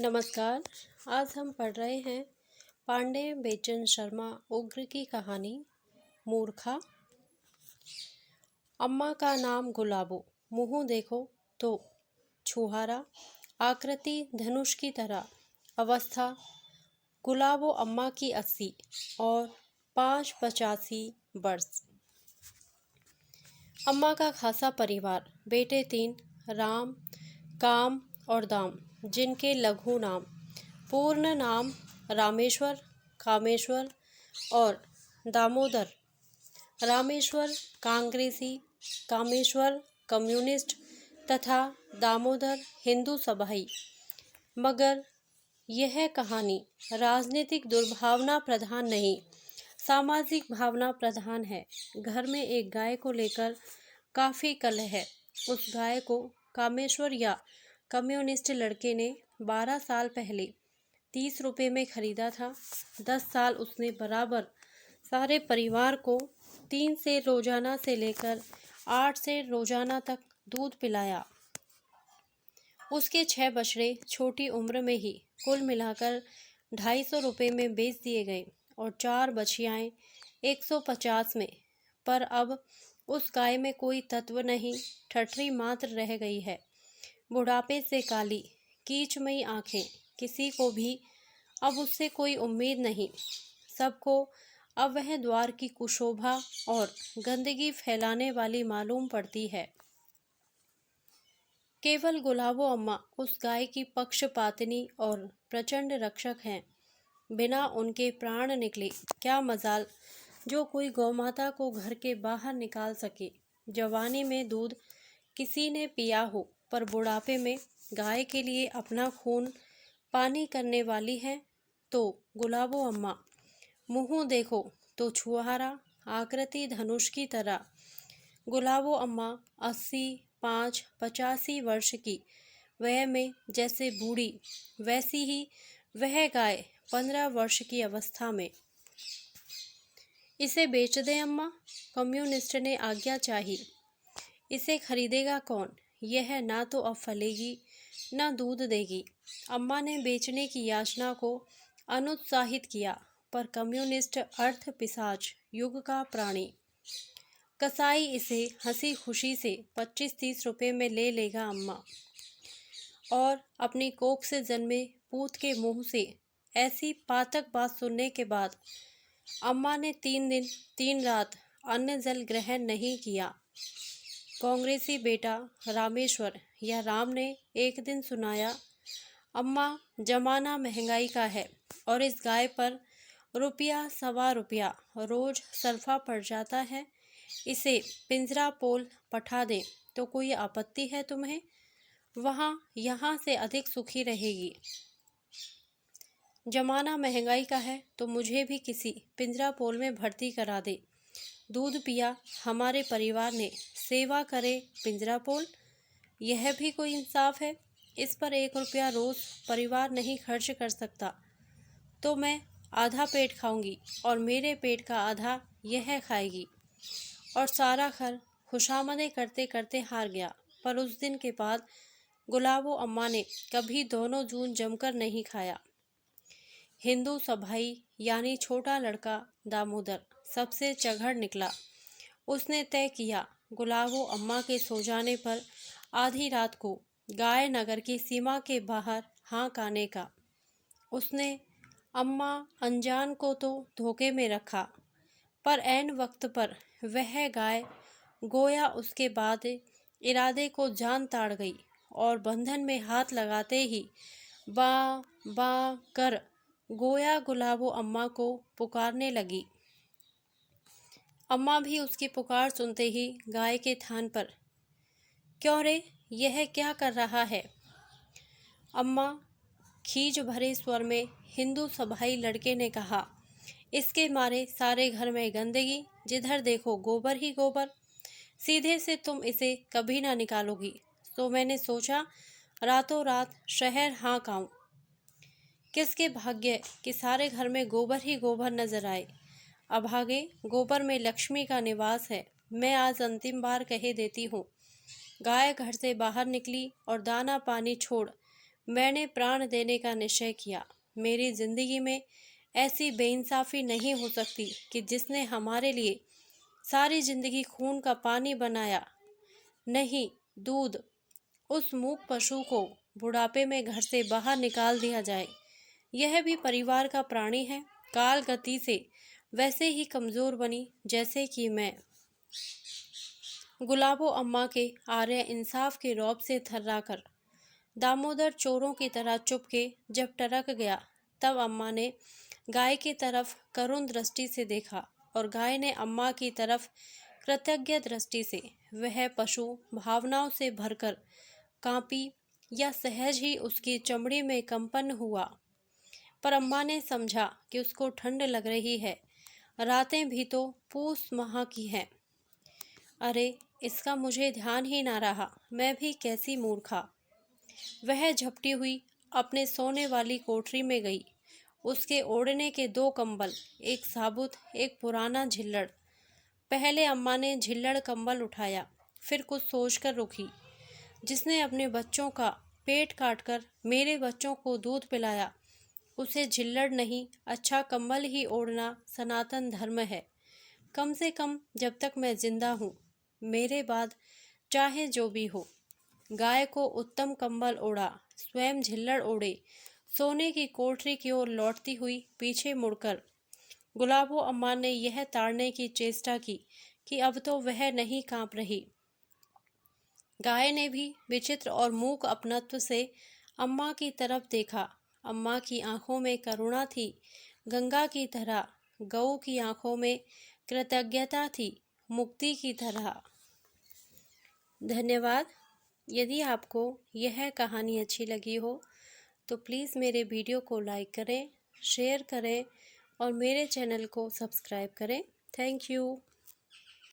नमस्कार। आज हम पढ़ रहे हैं पांडे बेचन शर्मा उग्र की कहानी मूर्खा। अम्मा का नाम गुलाबो, मुँह देखो तो छुहारा, आकृति धनुष की तरह, अवस्था गुलाबो अम्मा की 80 और 5 85 वर्ष। अम्मा का खासा परिवार, बेटे 3, राम, काम और दाम, जिनके लघु नाम, पूर्ण नाम रामेश्वर, कामेश्वर और दामोदर। रामेश्वर कांग्रेसी, कामेश्वर कम्युनिस्ट तथा दामोदर हिंदू सभाई। मगर यह कहानी राजनीतिक दुर्भावना प्रधान नहीं, सामाजिक भावना प्रधान है। घर में एक गाय को लेकर काफ़ी कलह है। उस गाय को कामेश्वर या कम्युनिस्ट लड़के ने 12 साल पहले 30 रुपये में खरीदा था। 10 साल उसने बराबर सारे परिवार को 3 से रोजाना से लेकर 8 से रोजाना तक दूध पिलाया। उसके 6 बछड़े छोटी उम्र में ही कुल मिलाकर 250 रुपये में बेच दिए गए और 4 बछियाएँ 150 में। पर अब उस गाय में कोई तत्व नहीं, ठठरी मात्र रह गई है। बुढ़ापे से काली कीचमयी आंखें, किसी को भी अब उससे कोई उम्मीद नहीं। सबको अब वह द्वार की कुशोभा और गंदगी फैलाने वाली मालूम पड़ती है। केवल गुलाबो अम्मा उस गाय की पक्षपातिनी और प्रचंड रक्षक हैं। बिना उनके प्राण निकले क्या मजाल जो कोई गौमाता को घर के बाहर निकाल सके। जवानी में दूध किसी ने पिया हो, पर बुढ़ापे में गाय के लिए अपना खून पानी करने वाली है तो गुलाबो अम्मा। मुँह देखो तो छुहारा, आकृति धनुष की तरह। गुलाबो अम्मा 80, 5, 85 वर्ष की वह में जैसे बूढ़ी, वैसी ही वह गाय 15 वर्ष की अवस्था में। इसे बेच दें अम्मा, कम्युनिस्ट ने आज्ञा चाही। इसे खरीदेगा कौन? यह ना तो अब फलेगी न दूध देगी। अम्मा ने बेचने की याचना को अनुत्साहित किया, पर कम्युनिस्ट अर्थ पिशाच, युग का प्राणी कसाई इसे हंसी खुशी से 25-30 रुपये में ले लेगा अम्मा। और अपनी कोख से जन्मे पूत के मुंह से ऐसी पातक बात सुनने के बाद अम्मा ने 3 दिन 3 रात अन्न जल ग्रहण नहीं किया। कांग्रेसी बेटा रामेश्वर या राम ने एक दिन सुनाया, अम्मा जमाना महंगाई का है और इस गाय पर रुपया 1.25 रुपया रोज सरफा पड़ जाता है। इसे पिंजरा पोल पठा दें तो कोई आपत्ति है तुम्हें? वहाँ यहाँ से अधिक सुखी रहेगी। जमाना महंगाई का है तो मुझे भी किसी पिंजरा पोल में भर्ती करा दे। दूध पिया हमारे परिवार ने, सेवा करे पिंजरा पोल। यह भी कोई इंसाफ है? इस पर 1 रुपया रोज परिवार नहीं खर्च कर सकता तो मैं आधा पेट खाऊंगी और मेरे पेट का आधा यह खाएगी। और सारा घर खुशामदें करते करते हार गया। पर उस दिन के बाद गुलाबो अम्मा ने कभी दोनों जून जमकर नहीं खाया। हिंदू सभाई यानी छोटा लड़का दामोदर सबसे चढ़ निकला। उसने तय किया गुलाबो अम्मा के सो जाने पर आधी रात को गाय नगर की सीमा के बाहर हाँक आने का। उसने अम्मा अनजान को तो धोखे में रखा, पर ऐन वक्त पर वह गाय गोया उसके बाद इरादे को जान ताड़ गई और बंधन में हाथ लगाते ही बा बा कर गोया गुलाबो अम्मा को पुकारने लगी। अम्मा भी उसकी पुकार सुनते ही गाय के थान पर, क्यों रे, यह क्या कर रहा है? अम्मा खीज भरे स्वर में हिंदू सभाई लड़के ने कहा, इसके मारे सारे घर में गंदगी, जिधर देखो गोबर ही गोबर। सीधे से तुम इसे कभी ना निकालोगी, तो मैंने सोचा रातों रात शहर हाँक आऊं। किसके भाग्य कि सारे घर में गोबर ही गोबर नजर आए। अभागे, गोबर में लक्ष्मी का निवास है। मैं आज अंतिम बार कह देती हूँ। गाय घर से बाहर निकली और दाना पानी छोड़ मैंने प्राण देने का निश्चय किया। मेरी जिंदगी में ऐसी बेइंसाफी नहीं हो सकती कि जिसने हमारे लिए सारी जिंदगी खून का पानी बनाया। नहीं, दूध, उस मूक पशु को बुढ़ापे में घर से बाहर निकाल दिया जाए। यह भी परिवार का प्राणी है, काल गति से वैसे ही कमजोर बनी जैसे कि मैं। गुलाबो अम्मा के आर्य इंसाफ के रौब से थर्राकर दामोदर चोरों की तरह चुपके जब टरक गया, तब अम्मा ने गाय की तरफ करुण दृष्टि से देखा और गाय ने अम्मा की तरफ कृतज्ञ दृष्टि से। वह पशु भावनाओं से भरकर कांपी या सहज ही उसकी चमड़ी में कंपन हुआ, पर अम्मा ने समझा कि उसको ठंड लग रही है। रातें भी तो पूस माह की हैं। अरे, इसका मुझे ध्यान ही ना रहा। मैं भी कैसी मूर्खा। वह झपटी हुई अपने सोने वाली कोठरी में गई। उसके ओढ़ने के 2 कंबल, एक साबुत, एक पुराना झिल्लड़। पहले अम्मा ने झिल्लड़ कंबल उठाया, फिर कुछ सोचकर रुकी। जिसने अपने बच्चों का पेट काटकर मेरे बच्चों को दूध पिलाया, उसे झिल्लड़ नहीं, अच्छा कंबल ही ओढ़ना सनातन धर्म है। कम से कम जब तक मैं जिंदा हूँ। मेरे बाद चाहे जो भी हो। गाय को उत्तम कंबल ओढ़ा, स्वयं झिल्लड़ ओढ़े, सोने की कोठरी की ओर लौटती हुई पीछे मुड़कर गुलाबो अम्मा ने यह ताड़ने की चेष्टा की कि अब तो वह नहीं कांप रही। गाय ने भी विचित्र और मूक अपनत्व से अम्मा की तरफ देखा। अम्मा की आंखों में करुणा थी, गंगा की तरह। गऊ की आंखों में कृतज्ञता थी, मुक्ति की तरह। धन्यवाद। यदि आपको यह कहानी अच्छी लगी हो तो प्लीज़ मेरे वीडियो को लाइक करें, शेयर करें और मेरे चैनल को सब्सक्राइब करें। Thank you.